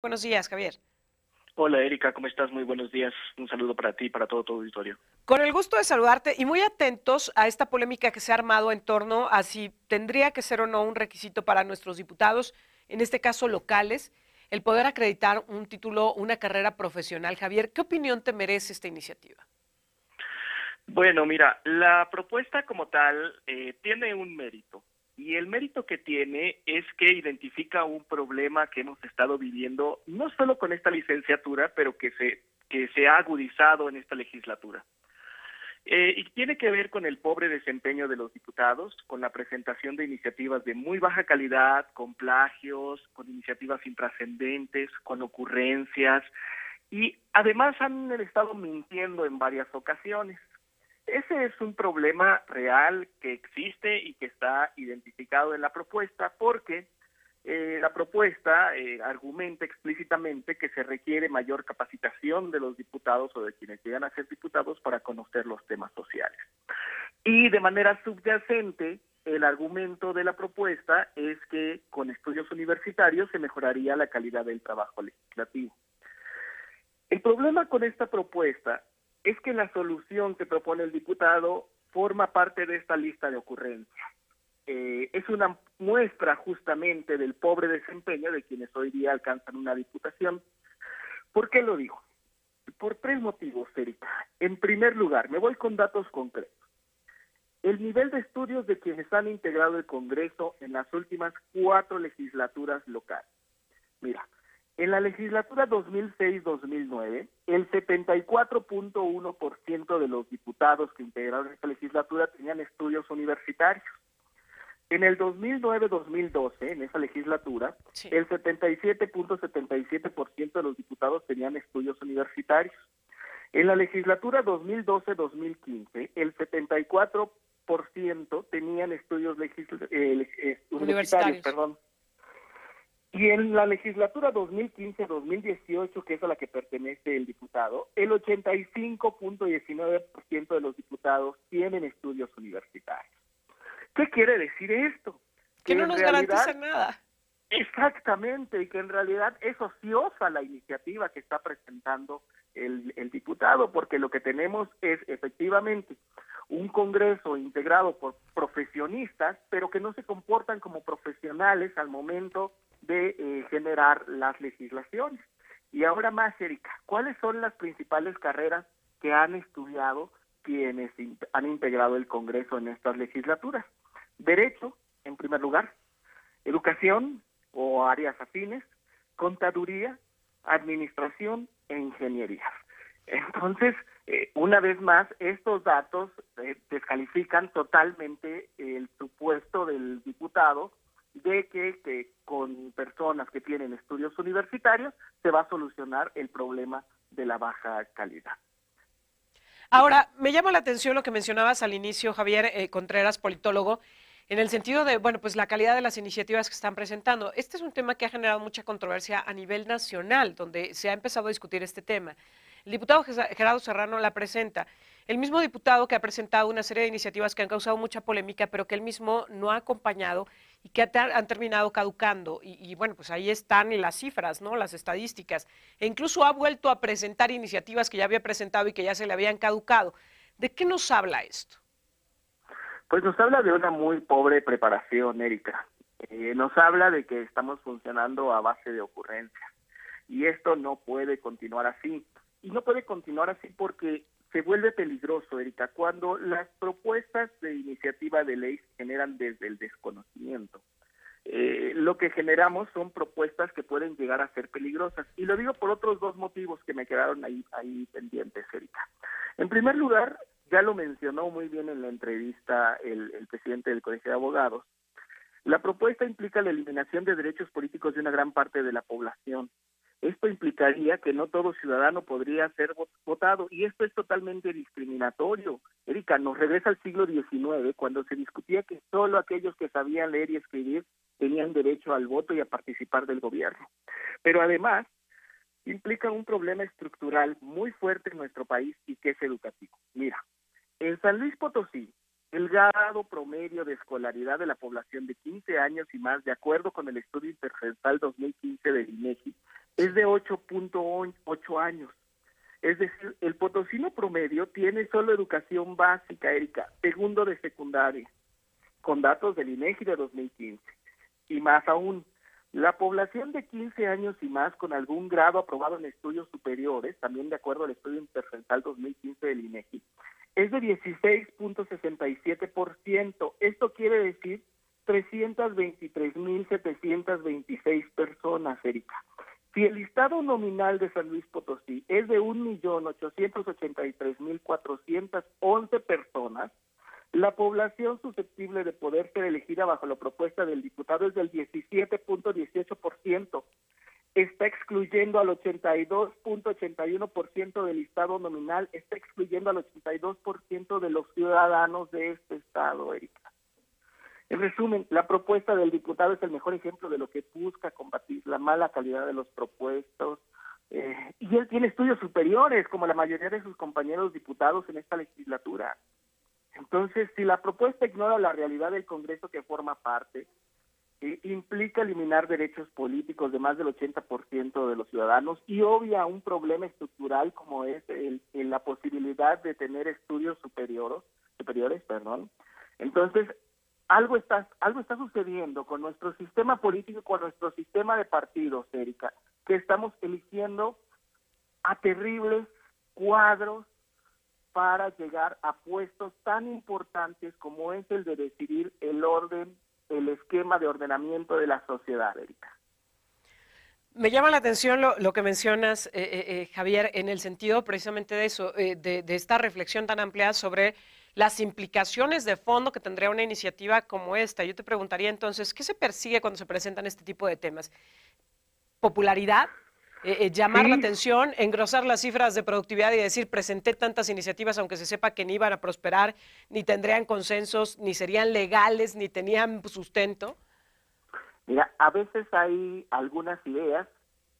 Buenos días, Javier. Hola Erika, ¿cómo estás? Muy buenos días. Un saludo para ti y para todo tu auditorio. Con el gusto de saludarte y muy atentos a esta polémica que se ha armado en torno a si tendría que ser o no un requisito para nuestros diputados, en este caso locales, el poder acreditar un título, una carrera profesional. Javier, ¿qué opinión te merece esta iniciativa? Bueno, mira, la propuesta como tal tiene un mérito y el mérito que tiene es que identifica un problema que hemos estado viviendo no solo con esta licenciatura, pero que se ha agudizado en esta legislatura. Y tiene que ver con el pobre desempeño de los diputados, con la presentación de iniciativas de muy baja calidad, con plagios, con iniciativas intrascendentes, con ocurrencias, y además han estado mintiendo en varias ocasiones. Ese es un problema real que existe y que está identificado en la propuesta porque la propuesta argumenta explícitamente que se requiere mayor capacitación de los diputados o de quienes llegan a ser diputados para conocer los temas sociales. Y de manera subyacente, el argumento de la propuesta es que con estudios universitarios se mejoraría la calidad del trabajo legislativo. El problema con esta propuesta es que la solución que propone el diputado forma parte de esta lista de ocurrencias. Es una muestra justamente del pobre desempeño de quienes hoy día alcanzan una diputación. ¿Por qué lo digo? Por tres motivos, Erika. En primer lugar, me voy con datos concretos. El nivel de estudios de quienes han integrado el Congreso en las últimas 4 legislaturas locales. Mira, en la legislatura 2006-2009, el 74.1% de los diputados que integraron esta legislatura tenían estudios universitarios. En el 2009-2012, en esa legislatura, Sí. el 77.77% de los diputados tenían estudios universitarios. En la legislatura 2012-2015, el 74% tenían estudios universitarios, Universitarios. perdón. Y en la legislatura 2015-2018, que es a la que pertenece el diputado, el 85.19% de los diputados tienen estudios universitarios. ¿Qué quiere decir esto? Que Que no en nos realidad, garantiza nada. exactamente, y que en realidad es ociosa la iniciativa que está presentando el diputado, porque lo que tenemos es efectivamente un Congreso integrado por profesionistas, pero que no se comportan como profesionales al momento de generar las legislaciones. Y ahora más, Erika, ¿cuáles son las principales carreras que han estudiado quienes han integrado el Congreso en estas legislaturas? Derecho, en primer lugar, educación o áreas afines, contaduría, administración e ingeniería. Entonces, una vez más, estos datos descalifican totalmente el supuesto del diputado de que con personas que tienen estudios universitarios se va a solucionar el problema de la baja calidad. Ahora, me llama la atención lo que mencionabas al inicio, Javier Contreras, politólogo, en el sentido de, bueno, pues la calidad de las iniciativas que están presentando. Este es un tema que ha generado mucha controversia a nivel nacional, donde se ha empezado a discutir este tema. El diputado Gerardo Serrano la presenta. El mismo diputado que ha presentado una serie de iniciativas que han causado mucha polémica, pero que él mismo no ha acompañado y que han terminado caducando. Bueno, pues ahí están las cifras, ¿no? Las estadísticas. E incluso ha vuelto a presentar iniciativas que ya había presentado y que ya se le habían caducado. ¿De qué nos habla esto? Pues nos habla de una muy pobre preparación, Erika. Nos habla de que estamos funcionando a base de ocurrencias. Y esto no puede continuar así. Y no puede continuar así porque se vuelve peligroso, Erika, cuando las propuestas de iniciativa de ley se generan desde el desconocimiento. Lo que generamos son propuestas que pueden llegar a ser peligrosas. Y lo digo por otros dos motivos que me quedaron ahí pendientes, Erika. En primer lugar, ya lo mencionó muy bien en la entrevista el presidente del Colegio de Abogados, la propuesta implica la eliminación de derechos políticos de una gran parte de la población. Esto implicaría que no todo ciudadano podría ser votado y esto es totalmente discriminatorio. Erika, nos regresa al siglo XIX cuando se discutía que solo aquellos que sabían leer y escribir tenían derecho al voto y a participar del gobierno. Pero además implica un problema estructural muy fuerte en nuestro país y que es educativo. Mira, en San Luis Potosí, El grado promedio de escolaridad de la población de 15 años y más, de acuerdo con el estudio intercensal 2015 del INEGI, es de 8.8 años. Es decir, el potosino promedio tiene solo educación básica, Erika, segundo de secundaria, con datos del INEGI de 2015. Y más aún, la población de 15 años y más con algún grado aprobado en estudios superiores, también de acuerdo al estudio intercensal 2015 del INEGI, es de 16.67%. Esto quiere decir 323.726 personas, Erika. Si el listado nominal de San Luis Potosí es de 1.883.411 personas, la población susceptible de poder ser elegida bajo la propuesta del diputado es del 17.18%. Está excluyendo al 82.81% del listado nominal, está excluyendo al 82% de los ciudadanos de este estado, Erika. En resumen, la propuesta del diputado es el mejor ejemplo de lo que busca combatir la mala calidad de los propuestos, y él tiene estudios superiores, como la mayoría de sus compañeros diputados en esta legislatura. Entonces, si la propuesta ignora la realidad del Congreso que forma parte, implica eliminar derechos políticos de más del 80% de los ciudadanos y obvia un problema estructural como es la posibilidad de tener estudios superiores, entonces algo está sucediendo con nuestro sistema político, con nuestro sistema de partidos, Erika, que estamos eligiendo a terribles cuadros para llegar a puestos tan importantes como es el de decidir el orden, el esquema de ordenamiento de la sociedad, Erika. Me llama la atención lo que mencionas, Javier, en el sentido precisamente de eso, de esta reflexión tan amplia sobre las implicaciones de fondo que tendría una iniciativa como esta. Yo te preguntaría entonces, ¿qué se persigue cuando se presentan este tipo de temas? ¿Popularidad? Llamar la atención, engrosar las cifras de productividad y decir, presenté tantas iniciativas aunque se sepa que ni iban a prosperar, ni tendrían consensos, ni serían legales, ni tenían sustento. Mira, a veces hay algunas ideas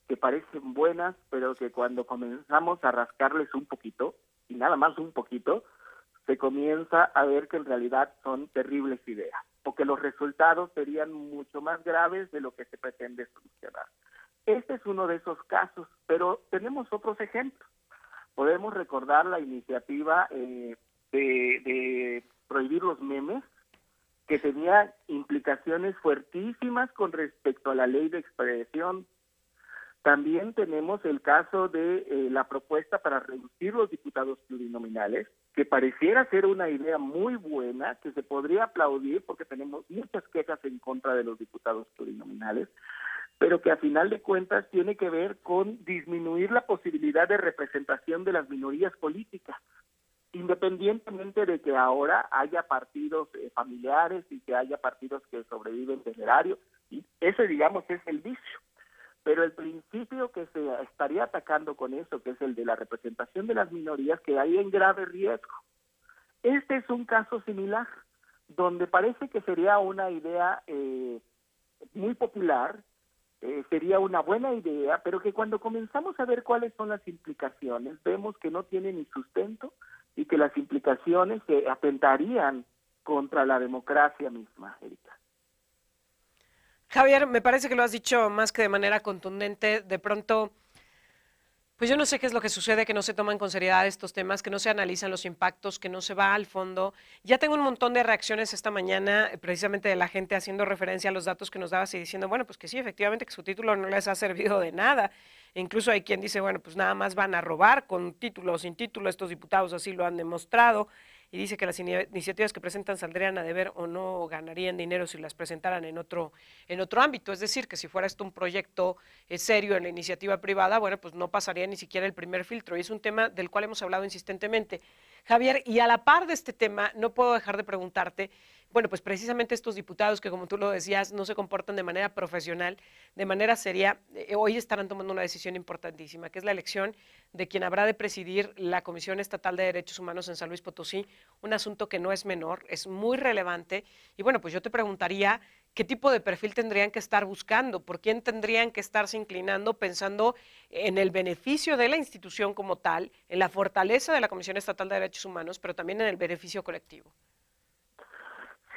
que parecen buenas, pero que cuando comenzamos a rascarles un poquito, y nada más un poquito, se comienza a ver que en realidad son terribles ideas, o que los resultados serían mucho más graves de lo que se pretende solucionar. Este es uno de esos casos, pero tenemos otros ejemplos. Podemos recordar la iniciativa de prohibir los memes, que tenía implicaciones fuertísimas con respecto a la ley de expresión. También tenemos el caso de la propuesta para reducir los diputados plurinominales, que pareciera ser una idea muy buena, que se podría aplaudir porque tenemos muchas quejas en contra de los diputados plurinominales, pero que a final de cuentas tiene que ver con disminuir la posibilidad de representación de las minorías políticas, independientemente de que ahora haya partidos familiares y que haya partidos que sobreviven del erario, y ese, digamos, es el vicio. Pero el principio que se estaría atacando con eso, que es el de la representación de las minorías, que hay en grave riesgo. Este es un caso similar, donde parece que sería una idea muy popular, sería una buena idea, pero que cuando comenzamos a ver cuáles son las implicaciones, vemos que no tiene ni sustento y que las implicaciones se atentarían contra la democracia misma, Erika. Javier, me parece que lo has dicho más que de manera contundente. De pronto, pues yo no sé qué es lo que sucede, que no se toman con seriedad estos temas, que no se analizan los impactos, que no se va al fondo. Ya tengo un montón de reacciones esta mañana, precisamente de la gente haciendo referencia a los datos que nos dabas y diciendo, bueno, pues que sí, efectivamente, que su título no les ha servido de nada. E incluso hay quien dice, bueno, pues nada más van a robar con título o sin título, estos diputados así lo han demostrado. Y dice que las iniciativas que presentan saldrían a deber o no ganarían dinero si las presentaran en otro ámbito. Es decir, que si fuera esto un proyecto serio en la iniciativa privada, bueno, pues no pasaría ni siquiera el primer filtro. Y es un tema del cual hemos hablado insistentemente. Javier, y a la par de este tema, no puedo dejar de preguntarte, bueno, pues precisamente estos diputados que, como tú lo decías, no se comportan de manera profesional, de manera seria, hoy estarán tomando una decisión importantísima, que es la elección de quien habrá de presidir la Comisión Estatal de Derechos Humanos en San Luis Potosí, un asunto que no es menor, es muy relevante. Y bueno, pues yo te preguntaría, ¿qué tipo de perfil tendrían que estar buscando? ¿Por quién tendrían que estarse inclinando pensando en el beneficio de la institución como tal, en la fortaleza de la Comisión Estatal de Derechos Humanos, pero también en el beneficio colectivo?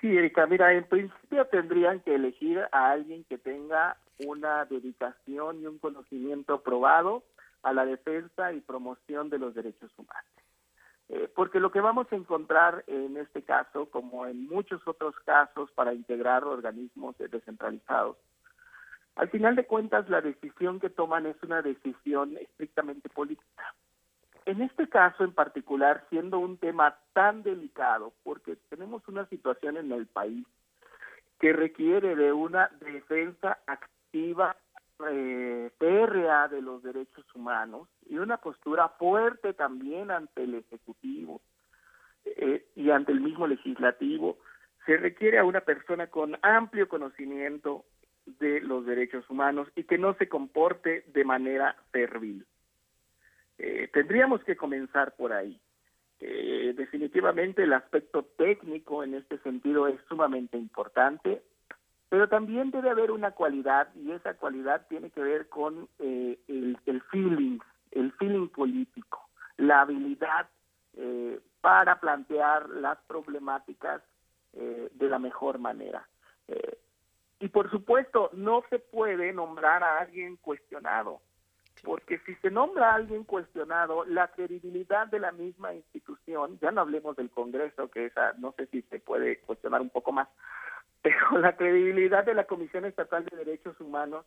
Sí, Erika, mira, en principio tendrían que elegir a alguien que tenga una dedicación y un conocimiento probado a la defensa y promoción de los derechos humanos. Porque lo que vamos a encontrar en este caso, como en muchos otros casos para integrar organismos descentralizados, al final de cuentas la decisión que toman es una decisión estrictamente política. En este caso en particular, siendo un tema tan delicado, porque tenemos una situación en el país que requiere de una defensa activa, férrea de los derechos humanos y una postura fuerte también ante el Ejecutivo y ante el mismo Legislativo, se requiere a una persona con amplio conocimiento de los derechos humanos y que no se comporte de manera servil. Tendríamos que comenzar por ahí. Definitivamente el aspecto técnico en este sentido es sumamente importante, pero también debe haber una cualidad, y esa cualidad tiene que ver con el feeling político, la habilidad para plantear las problemáticas de la mejor manera. Y por supuesto, no se puede nombrar a alguien cuestionado, porque si se nombra a alguien cuestionado, la credibilidad de la misma institución, ya no hablemos del Congreso, que esa no sé si se puede cuestionar un poco más, pero la credibilidad de la Comisión Estatal de Derechos Humanos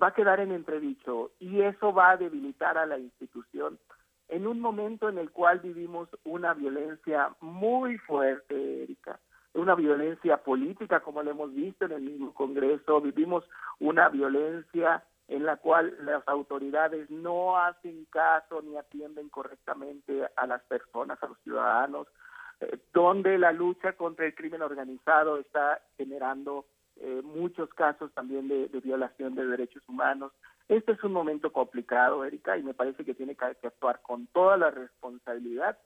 va a quedar en entredicho, y eso va a debilitar a la institución en un momento en el cual vivimos una violencia muy fuerte, Erika, una violencia política, como lo hemos visto en el mismo Congreso. Vivimos una violencia en la cual las autoridades no hacen caso ni atienden correctamente a las personas, a los ciudadanos, donde la lucha contra el crimen organizado está generando muchos casos también de violación de derechos humanos. Este es un momento complicado, Erika, y me parece que tiene que actuar con toda la responsabilidad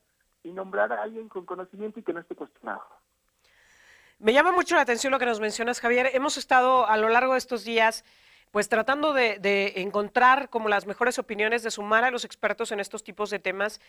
y nombrar a alguien con conocimiento y que no esté cuestionado. Me llama mucho la atención lo que nos mencionas, Javier. Hemos estado a lo largo de estos días pues tratando de encontrar como las mejores opiniones, de sumar a los expertos en estos tipos de temas,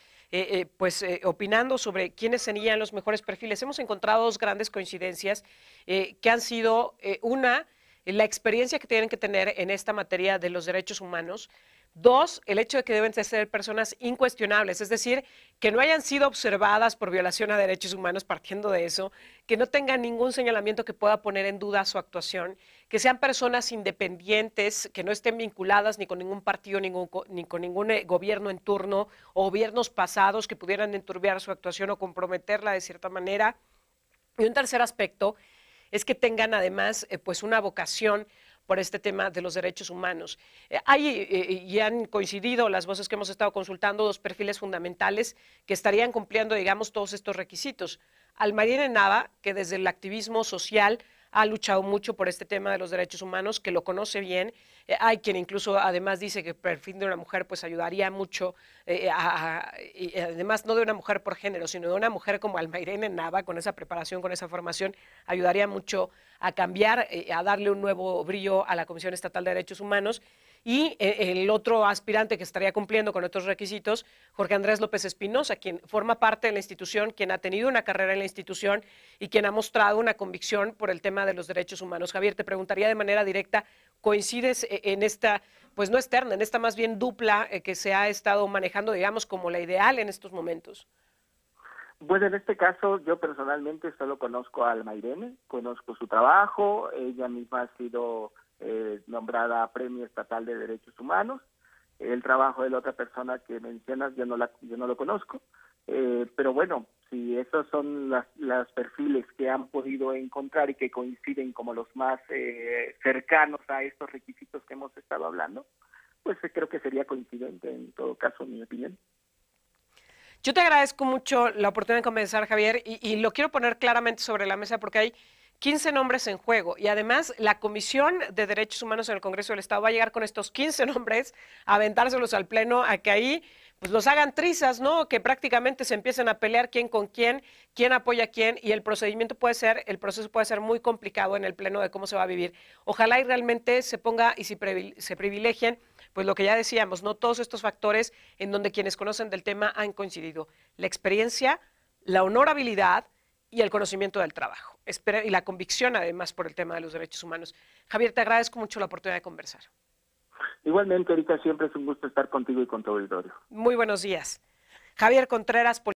opinando sobre quiénes serían los mejores perfiles. Hemos encontrado dos grandes coincidencias que han sido, una, la experiencia que tienen que tener en esta materia de los derechos humanos. Dos, el hecho de que deben de ser personas incuestionables, es decir, que no hayan sido observadas por violación a derechos humanos, partiendo de eso, que no tengan ningún señalamiento que pueda poner en duda su actuación, que sean personas independientes, que no estén vinculadas ni con ningún partido, ni con ningún gobierno en turno o gobiernos pasados que pudieran enturbiar su actuación o comprometerla de cierta manera. Y un tercer aspecto es que tengan además pues una vocación por este tema de los derechos humanos. Y han coincidido las voces que hemos estado consultando, dos perfiles fundamentales que estarían cumpliendo, digamos, todos estos requisitos. Almairene Nava, que desde el activismo social ha luchado mucho por este tema de los derechos humanos, que lo conoce bien. Hay quien incluso además dice que el perfil de una mujer pues ayudaría mucho, y además no de una mujer por género, sino de una mujer como Almairene Nava, con esa preparación, con esa formación, ayudaría mucho a cambiar, a darle un nuevo brillo a la Comisión Estatal de Derechos Humanos. Y el otro aspirante que estaría cumpliendo con otros requisitos, Jorge Andrés López Espinosa, quien forma parte de la institución, quien ha tenido una carrera en la institución y quien ha mostrado una convicción por el tema de los derechos humanos. Javier, te preguntaría de manera directa, ¿coincides en esta, pues no externa, en esta más bien dupla que se ha estado manejando, digamos, como la ideal en estos momentos? Bueno, en este caso yo personalmente solo conozco a Almairene, conozco su trabajo, ella misma ha sido nombrada Premio Estatal de Derechos Humanos. El trabajo de la otra persona que mencionas yo no lo conozco, pero bueno, si esos son los perfiles que han podido encontrar y que coinciden como los más cercanos a estos requisitos que hemos estado hablando, pues creo que sería coincidente en todo caso, en mi opinión. Yo te agradezco mucho la oportunidad de comenzar, Javier, y lo quiero poner claramente sobre la mesa porque hay 15 nombres en juego y además la Comisión de Derechos Humanos en el Congreso del Estado va a llegar con estos 15 nombres a aventárselos al Pleno, a que ahí pues los hagan trizas, ¿no? Que prácticamente se empiecen a pelear quién con quién apoya a quién, y el proceso puede ser muy complicado en el Pleno de cómo se va a vivir. Ojalá y realmente se ponga y se privilegien, pues lo que ya decíamos, ¿no? Todos estos factores en donde quienes conocen del tema han coincidido. La experiencia, la honorabilidad y el conocimiento del trabajo. Y la convicción, además, por el tema de los derechos humanos. Javier, te agradezco mucho la oportunidad de conversar. Igualmente, Erika, siempre es un gusto estar contigo y con tu auditorio. Muy buenos días. Javier Contreras.